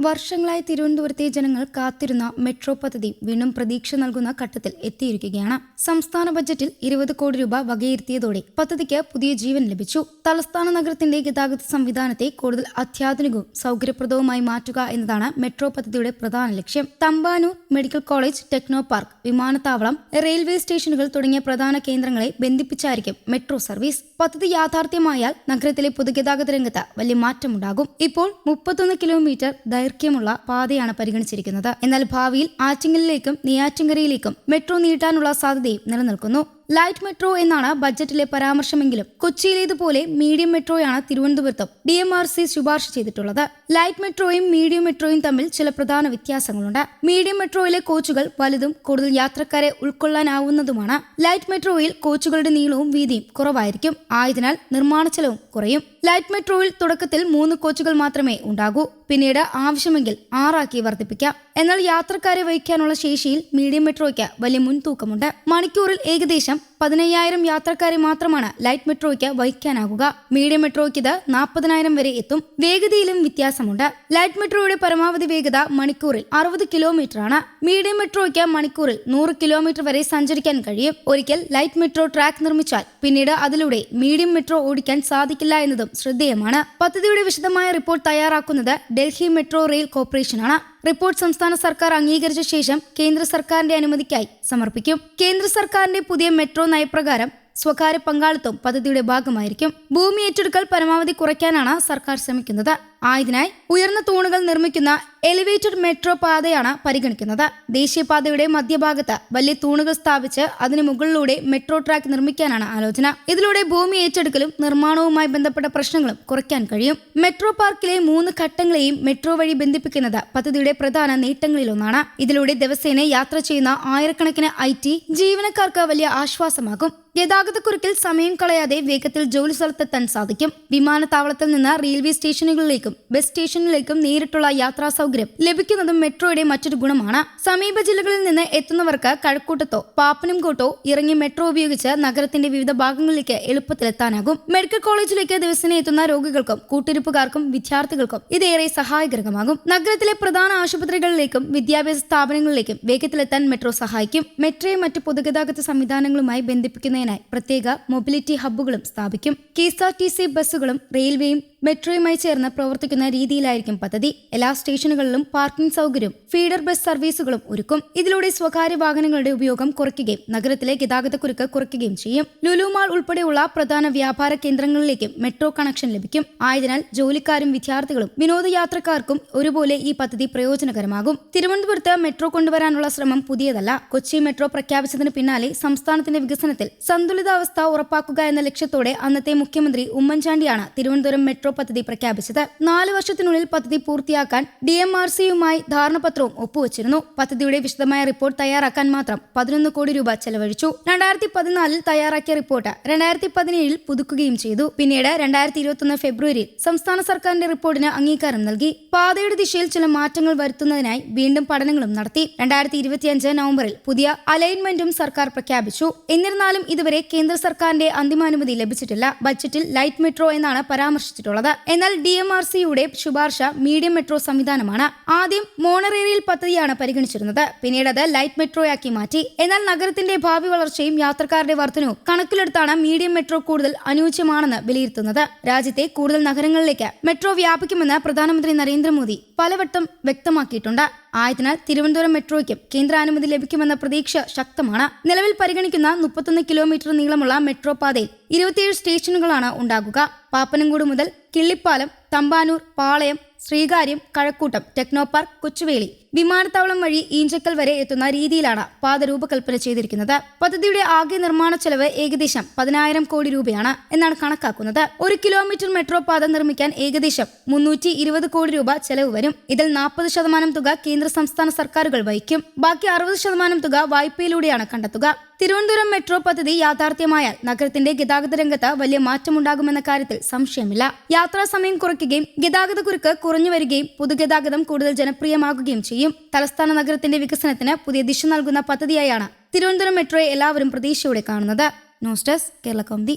വർഷങ്ങളായി തിരുവനന്തപുരത്തെ ജനങ്ങൾ കാത്തിരുന്ന മെട്രോ പദ്ധതി വീണ്ടും പ്രതീക്ഷ നൽകുന്ന ഘട്ടത്തിൽ എത്തിയിരിക്കുകയാണ്. സംസ്ഥാന ബജറ്റിൽ 20 കോടി രൂപ വകയിരുത്തിയതോടെ പദ്ധതിക്ക് പുതിയ ജീവൻ ലഭിച്ചു. തലസ്ഥാന നഗരത്തിന്റെ ഗതാഗത സംവിധാനത്തെ കൂടുതൽ അത്യാധുനികവും സൗകര്യപ്രദവുമായി മാറ്റുക എന്നതാണ് മെട്രോ പദ്ധതിയുടെ പ്രധാന ലക്ഷ്യം. Thampanoor medical college, techno park, വിമാനത്താവളം, റെയിൽവേ സ്റ്റേഷനുകൾ തുടങ്ങിയ പ്രധാന കേന്ദ്രങ്ങളെ ബന്ധിപ്പിച്ചായിരിക്കും മെട്രോ സർവീസ്. പദ്ധതി യാഥാർത്ഥ്യമായാൽ നഗരത്തിലെ പൊതുഗതാഗത രംഗത്ത് വലിയ മാറ്റമുണ്ടാകും. ഇപ്പോൾ 31 കിലോമീറ്റർ ദൈർഘ്യമുള്ള പാതയാണ് പരിഗണിച്ചിരിക്കുന്നത്. എന്നാൽ ഭാവിയിൽ ആറ്റിങ്ങലിലേക്കും നെയ്യാറ്റിൻകരയിലേക്കും മെട്രോ നീട്ടാനുള്ള സാധ്യതയും നിലനിൽക്കുന്നു. ലൈറ്റ് മെട്രോ എന്നാണ് ബജറ്റിലെ പരാമർശമെങ്കിലും കൊച്ചിയിലേതുപോലെ മീഡിയം മെട്രോയാണ് തിരുവനന്തപുരത്തും DMRC ശുപാർശ ചെയ്തിട്ടുള്ളത്. ലൈറ്റ് മെട്രോയും മീഡിയം മെട്രോയും തമ്മിൽ ചില പ്രധാന വ്യത്യാസങ്ങളുണ്ട്. മീഡിയം മെട്രോയിലെ കോച്ചുകൾ വലുതും കൂടുതൽ യാത്രക്കാരെ ഉൾക്കൊള്ളാനാവുന്നതുമാണ്. ലൈറ്റ് മെട്രോയിൽ കോച്ചുകളുടെ നീളവും വീതിയും കുറവായിരിക്കും. ആയതിനാൽ നിർമ്മാണ ചെലവും കുറയും. ലൈറ്റ് മെട്രോയിൽ തുടക്കത്തിൽ 3 കോച്ചുകൾ മാത്രമേ ഉണ്ടാകൂ. പിന്നീട് ആവശ്യമെങ്കിൽ 6 വർദ്ധിപ്പിക്കാം. എന്നാൽ യാത്രക്കാരെ വഹിക്കാനുള്ള ശേഷിയിൽ മീഡിയം മെട്രോയ്ക്ക് വലിയ മുൻതൂക്കമുണ്ട്. മണിക്കൂറിൽ ഏകദേശം 15,000 യാത്രക്കാരെ മാത്രമാണ് ലൈറ്റ് മെട്രോയ്ക്ക് വഹിക്കാനാകുക. മീഡിയം മെട്രോയ്ക്ക് ഇത് 40,000 വരെ എത്തും. വേഗതയിലും വ്യത്യാസമുണ്ട്. ലൈറ്റ് മെട്രോയുടെ പരമാവധി വേഗത മണിക്കൂറിൽ 60 കിലോമീറ്റർ ആണ്. മീഡിയം മെട്രോയ്ക്ക് മണിക്കൂറിൽ 100 കിലോമീറ്റർ വരെ സഞ്ചരിക്കാൻ കഴിയും. ഒരിക്കൽ ലൈറ്റ് മെട്രോ ട്രാക്ക് നിർമ്മിച്ചാൽ പിന്നീട് അതിലൂടെ മീഡിയം മെട്രോ ഓടിക്കാൻ സാധിക്കില്ല എന്നതും ശ്രദ്ധേയമാണ്. പദ്ധതിയുടെ വിശദമായ റിപ്പോർട്ട് തയ്യാറാക്കുന്നത് ഡൽഹി മെട്രോ റെയിൽ കോർപ്പറേഷനാണ്. റിപ്പോർട്ട് സംസ്ഥാന സർക്കാർ അംഗീകരിച്ച ശേഷം കേന്ദ്ര സർക്കാരിന്റെ അനുമതിക്കായി സമർപ്പിക്കും. കേന്ദ്ര സർക്കാരിന്റെ പുതിയ മെട്രോ നയപ്രകാരം സ്വകാര്യ പങ്കാളിത്തം പദ്ധതിയുടെ ഭാഗമായിരിക്കും. ഭൂമി ഏറ്റെടുക്കൽ പരമാവധി കുറയ്ക്കാനാണ് സർക്കാർ ശ്രമിക്കുന്നത്. ആയതിനായി ഉയർന്ന തൂണുകൾ നിർമ്മിക്കുന്ന എലിവേറ്റഡ് മെട്രോ പാതയാണ് പരിഗണിക്കുന്നത്. ദേശീയപാതയുടെ മധ്യഭാഗത്ത് വലിയ തൂണുകൾ സ്ഥാപിച്ച് അതിന് മുകളിലൂടെ മെട്രോ ട്രാക്ക് നിർമ്മിക്കാനാണ് ആലോചന. ഇതിലൂടെ ഭൂമി ഏറ്റെടുക്കലും നിർമ്മാണവുമായി ബന്ധപ്പെട്ട പ്രശ്നങ്ങളും കുറയ്ക്കാൻ കഴിയും. മെട്രോ പാർക്കിലെ 3 ഘട്ടങ്ങളെയും മെട്രോ വഴി ബന്ധിപ്പിക്കുന്നത് പദ്ധതിയുടെ പ്രധാന നേട്ടങ്ങളിലൊന്നാണ്. ഇതിലൂടെ ദിവസേന യാത്ര ചെയ്യുന്ന ആയിരക്കണക്കിന് IT ജീവനക്കാർക്ക് വലിയ ആശ്വാസമാകും. ഗതാഗതക്കുരുക്കിൽ സമയം കളയാതെ വേഗത്തിൽ ജോലി സ്ഥലത്തെത്താൻ സാധിക്കും. വിമാനത്താവളത്തിൽ നിന്ന് റെയിൽവേ സ്റ്റേഷനുകളിലേക്കും ബസ് സ്റ്റേഷനിലേക്കും നേരിട്ടുള്ള യാത്രാ സൗകര്യം ലഭിക്കുന്നതും മെട്രോയുടെ മറ്റൊരു ഗുണമാണ്. സമീപ ജില്ലകളിൽ നിന്ന് എത്തുന്നവർക്ക് കഴക്കൂട്ടത്തോ പാപ്പനംകോട്ടോ ഇറങ്ങി മെട്രോ ഉപയോഗിച്ച് നഗരത്തിന്റെ വിവിധ ഭാഗങ്ങളിലേക്ക് എളുപ്പത്തിലെത്താനാകും. മെഡിക്കൽ കോളേജിലേക്ക് ദിവസേന എത്തുന്ന രോഗികൾക്കും കൂട്ടിരിപ്പുകാർക്കും വിദ്യാർത്ഥികൾക്കും ഇതേറെ സഹായകരമാകും. നഗരത്തിലെ പ്രധാന ആശുപത്രികളിലേക്കും വിദ്യാഭ്യാസ സ്ഥാപനങ്ങളിലേക്കും വേഗത്തിലെത്താൻ മെട്രോ സഹായിക്കും. മെട്രോയെ മറ്റ് പൊതുഗതാഗത സംവിധാനങ്ങളുമായി ബന്ധിപ്പിക്കുന്നതിനായി പ്രത്യേക മൊബിലിറ്റി ഹബ്ബുകളും സ്ഥാപിക്കും. KSRTC ബസ്സുകളും റെയിൽവേയും മെട്രോയുമായി ചേർന്ന് പ്രവർത്തിക്കുന്ന രീതിയിലായിരിക്കും പദ്ധതി. എല്ലാ സ്റ്റേഷനുകളിലും പാർക്കിംഗ് സൗകര്യവും ഫീഡർ ബസ് സർവീസുകളും ഒരുക്കും. ഇതിലൂടെ സ്വകാര്യ വാഹനങ്ങളുടെ ഉപയോഗം കുറയ്ക്കുകയും നഗരത്തിലെ ഗതാഗതക്കുരുക്ക് കുറയ്ക്കുകയും ചെയ്യും. ലുലു മാൾ ഉൾപ്പെടെയുള്ള പ്രധാന വ്യാപാര കേന്ദ്രങ്ങളിലേക്കും മെട്രോ കണക്ഷൻ ലഭിക്കും. ആയതിനാൽ ജോലിക്കാരും വിദ്യാർത്ഥികളും വിനോദയാത്രക്കാർക്കും ഒരുപോലെ ഈ പദ്ധതി പ്രയോജനകരമാകും. തിരുവനന്തപുരത്ത് മെട്രോ കൊണ്ടുവരാനുള്ള ശ്രമം പുതിയതല്ല. കൊച്ചി മെട്രോ പ്രഖ്യാപിച്ചതിന് പിന്നാലെ സംസ്ഥാനത്തിന്റെ വികസനത്തിൽ സന്തുലിതാവസ്ഥ ഉറപ്പാക്കുക എന്ന ലക്ഷ്യത്തോടെ അന്നത്തെ മുഖ്യമന്ത്രി ഉമ്മൻചാണ്ടിയാണ് തിരുവനന്തപുരം മെട്രോ പദ്ധതി പ്രഖ്യാപിച്ചത്. 4 വർഷത്തിനുള്ളിൽ പദ്ധതി പൂർത്തിയാക്കാൻ DMRCയുമായി ധാരണാപത്രവും ഒപ്പുവച്ചിരുന്നു. പദ്ധതിയുടെ വിശദമായ റിപ്പോർട്ട് തയ്യാറാക്കാൻ മാത്രം 11 കോടി രൂപ ചെലവഴിച്ചു. 2014 തയ്യാറാക്കിയ റിപ്പോർട്ട് 2017 പുതുക്കുകയും ചെയ്തു. പിന്നീട് 2021 ഫെബ്രുവരിയിൽ സംസ്ഥാന സർക്കാരിന്റെ റിപ്പോർട്ടിന് അംഗീകാരം നൽകി. പാതയുടെ ദിശയിൽ ചില മാറ്റങ്ങൾ വരുത്തുന്നതിനായി വീണ്ടും പഠനങ്ങളും നടത്തി. 2025 നവംബറിൽ പുതിയ അലൈൻമെന്റും സർക്കാർ പ്രഖ്യാപിച്ചു. എന്നിരുന്നാലും ഇതുവരെ കേന്ദ്ര സർക്കാരിന്റെ അന്തിമാനുമതി ലഭിച്ചിട്ടില്ല. ബജറ്റിൽ ലൈറ്റ് മെട്രോ എന്നാണ് പരാമർശിച്ചിട്ടുള്ളത്. എന്നാൽ DMRCയുടെ ശുപാർശ മീഡിയം മെട്രോ സംവിധാനമാണ്. ആദ്യം മോണറേറിയൽ പദ്ധതിയാണ് പരിഗണിച്ചിരുന്നത്. പിന്നീട് അത് ലൈറ്റ് മെട്രോയാക്കി മാറ്റി. എന്നാൽ നഗരത്തിന്റെ ഭാവി വളർച്ചയും യാത്രക്കാരുടെ വർധനവും കണക്കിലെടുത്താണ് മീഡിയം മെട്രോ കൂടുതൽ അനുയോജ്യമാണെന്ന് വിലയിരുത്തുന്നത്. രാജ്യത്തെ കൂടുതൽ നഗരങ്ങളിലേക്ക് മെട്രോ വ്യാപിക്കുമെന്ന് പ്രധാനമന്ത്രി നരേന്ദ്രമോദി പലവട്ടം വ്യക്തമാക്കിയിട്ടുണ്ട്. ആയതിനാൽ തിരുവനന്തപുരം മെട്രോയ്ക്കും കേന്ദ്രാനുമതി ലഭിക്കുമെന്ന പ്രതീക്ഷ ശക്തമാണ്. നിലവിൽ പരിഗണിക്കുന്ന 31 കിലോമീറ്റർ നീളമുള്ള മെട്രോ പാതയിൽ 27 സ്റ്റേഷനുകളാണ് ഉണ്ടാകുക. പാപ്പനംകോട് മുതൽ കിള്ളിപ്പാലം, തമ്പാനൂർ, പാളയം, ശ്രീകാര്യം, കഴക്കൂട്ടം, ടെക്നോ പാർക്ക്, കൊച്ചുവേളി, വിമാനത്താവളം വഴി ഈഞ്ചക്കൽ വരെ എത്തുന്ന രീതിയിലാണ് പാത രൂപകൽപ്പന ചെയ്തിരിക്കുന്നത്. പദ്ധതിയുടെ ആകെ നിർമ്മാണ ചെലവ് ഏകദേശം 10,000 കോടി രൂപയാണ് എന്നാണ് കണക്കാക്കുന്നത്. 1 കിലോമീറ്റർ മെട്രോ പാത നിർമ്മിക്കാൻ ഏകദേശം 320 കോടി രൂപ ചെലവ് വരും. ഇതിൽ 40% തുക കേന്ദ്ര സംസ്ഥാന സർക്കാരുകൾ വഹിക്കും. ബാക്കി 60% തുക വായ്പയിലൂടെയാണ് കണ്ടെത്തുക. തിരുവനന്തപുരം മെട്രോ പദ്ധതി യാഥാർത്ഥ്യമായാൽ നഗരത്തിന്റെ ഗതാഗത രംഗത്ത് വലിയ മാറ്റമുണ്ടാകുമെന്ന കാര്യത്തിൽ സംശയമില്ല. യാത്രാ സമയം കുറയ്ക്കുകയും ഗതാഗതക്കുരുക്ക് കുറഞ്ഞു വരികയും പൊതുഗതാഗതം കൂടുതൽ ജനപ്രിയമാകുകയും ചെയ്യും. തലസ്ഥാന നഗരത്തിന്റെ വികസനത്തിന് പുതിയ ദിശ നൽകുന്ന പദ്ധതിയായാണ് തിരുവനന്തപുരം മെട്രോയെ എല്ലാവരും പ്രതീക്ഷയോടെ കാണുന്നത്. News desk Kerala Kaumudi.